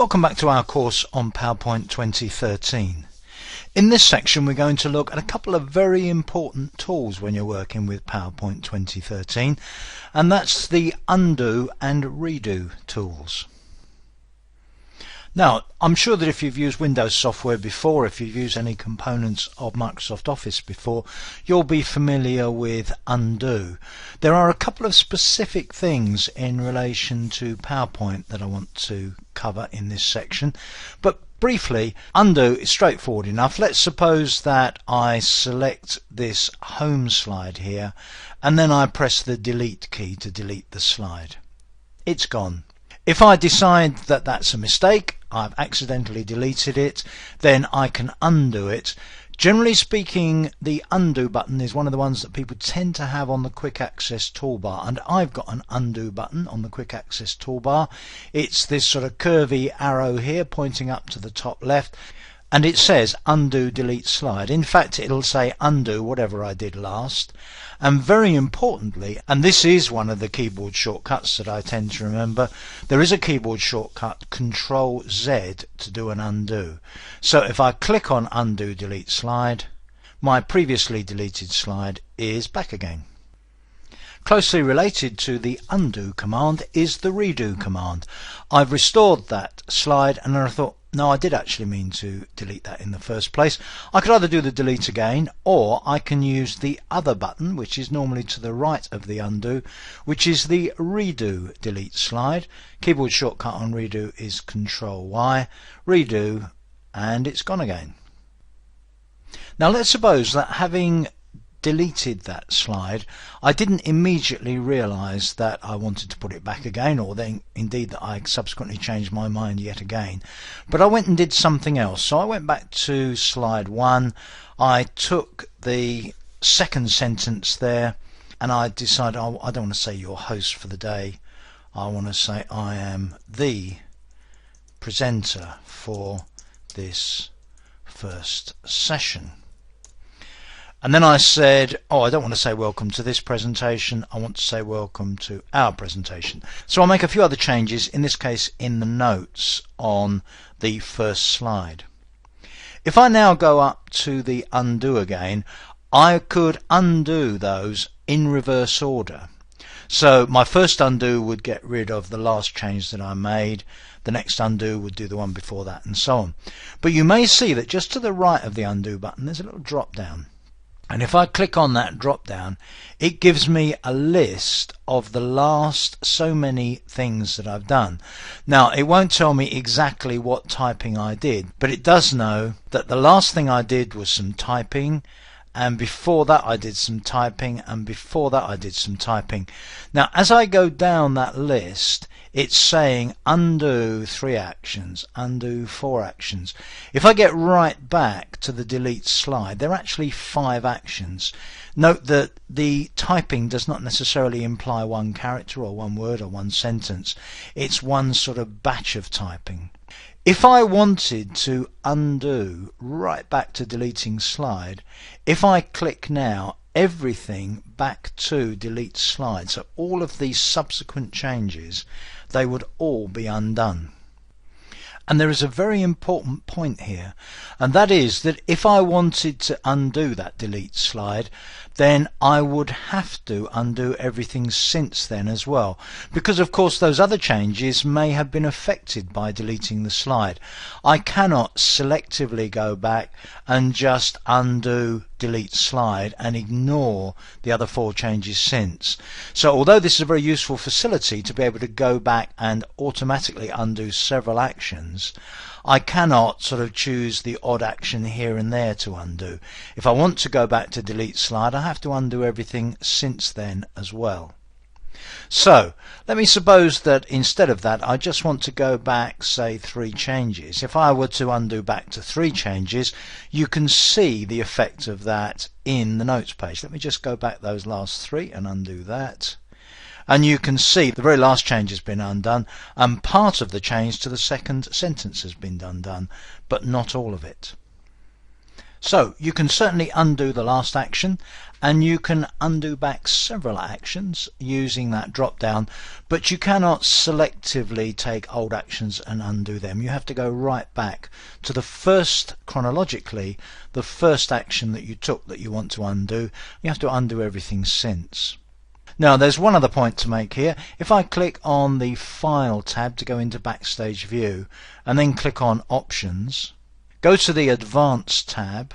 Welcome back to our course on PowerPoint 2013. In this section we're going to look at a couple of very important tools when you're working with PowerPoint 2013, and that's the undo and redo tools. Now, I'm sure that if you've used Windows software before, if you've used any components of Microsoft Office before, you'll be familiar with undo. There are a couple of specific things in relation to PowerPoint that I want to cover in this section, but briefly, undo is straightforward enough. Let's suppose that I select this home slide here and then I press the delete key to delete the slide. It's gone. If I decide that that's a mistake, I've accidentally deleted it, then I can undo it. Generally speaking, the undo button is one of the ones that people tend to have on the quick access toolbar, and I've got an undo button on the quick access toolbar. It's this sort of curvy arrow here pointing up to the top left, and it says undo delete slide. In fact, it'll say undo whatever I did last. And very importantly, and this is one of the keyboard shortcuts that I tend to remember, there is a keyboard shortcut, Control Z, to do an undo. So if I click on undo delete slide, my previously deleted slide is back again. Closely related to the undo command is the redo command. I've restored that slide and then I thought, no, I did actually mean to delete that in the first place. I could either do the delete again, or I can use the other button, which is normally to the right of the undo, which is the redo delete slide. Keyboard shortcut on redo is Control Y, redo, and it's gone again. Now let's suppose that having deleted that slide, I didn't immediately realize that I wanted to put it back again, or then indeed that I subsequently changed my mind yet again. But I went and did something else. So I went back to slide 1, I took the second sentence there, and I decided I don't want to say your host for the day, I want to say I am the presenter for this first session. And then I said, I don't want to say welcome to this presentation, I want to say welcome to our presentation. So I'll make a few other changes, in this case in the notes on the first slide. If I now go up to the undo again, I could undo those in reverse order. So my first undo would get rid of the last change that I made, the next undo would do the one before that, and so on. But you may see that just to the right of the undo button there's a little drop down. And if I click on that drop down, it gives me a list of the last so many things that I've done. Now, it won't tell me exactly what typing I did, but it does know that the last thing I did was some typing, and before that I did some typing, and before that I did some typing. Now, as I go down that list, it's saying undo 3 actions, undo 4 actions. If I get right back to the delete slide, there are actually 5 actions. Note that the typing does not necessarily imply one character or one word or one sentence. It's one sort of batch of typing. If I wanted to undo right back to deleting slide, if I click now, everything back to delete slide, so all of these subsequent changes, they would all be undone. And there is a very important point here, and that is that if I wanted to undo that delete slide, then I would have to undo everything since then as well, because of course those other changes may have been affected by deleting the slide. I cannot selectively go back and just undo delete slide and ignore the other 4 changes since. So although this is a very useful facility to be able to go back and automatically undo several actions, I cannot sort of choose the odd action here and there to undo. If I want to go back to delete slide, I have to undo everything since then as well. So let me suppose that instead of that I just want to go back, say, 3 changes. If I were to undo back to 3 changes, you can see the effect of that in the notes page. Let me just go back those last 3 and undo that. And you can see the very last change has been undone, and part of the change to the second sentence has been undone, but not all of it. So you can certainly undo the last action, and you can undo back several actions using that drop down, but you cannot selectively take old actions and undo them. You have to go right back to the first, chronologically, the first action that you took that you want to undo. You have to undo everything since. Now there's one other point to make here. If I click on the File tab to go into Backstage View and then click on Options, go to the Advanced tab,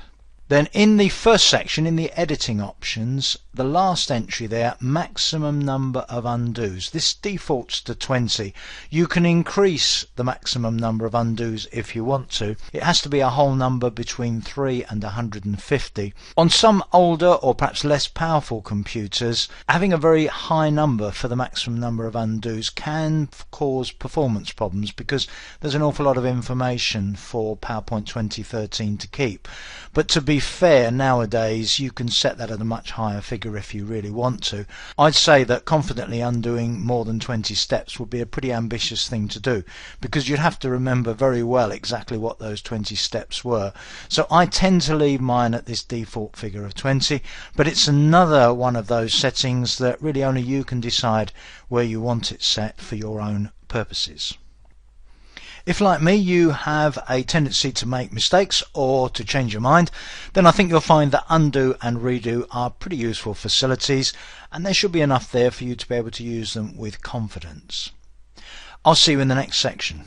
then in the first section, in the editing options, the last entry there, maximum number of undos. This defaults to 20. You can increase the maximum number of undos if you want to. It has to be a whole number between 3 and 150. On some older or perhaps less powerful computers, having a very high number for the maximum number of undos can cause performance problems because there's an awful lot of information for PowerPoint 2013 to keep. But to be fair, nowadays you can set that at a much higher figure if you really want to. I'd say that confidently undoing more than 20 steps would be a pretty ambitious thing to do, because you'd have to remember very well exactly what those 20 steps were. So I tend to leave mine at this default figure of 20, but it's another one of those settings that really only you can decide where you want it set for your own purposes. If, like me, you have a tendency to make mistakes or to change your mind, then I think you'll find that undo and redo are pretty useful facilities, and there should be enough there for you to be able to use them with confidence. I'll see you in the next section.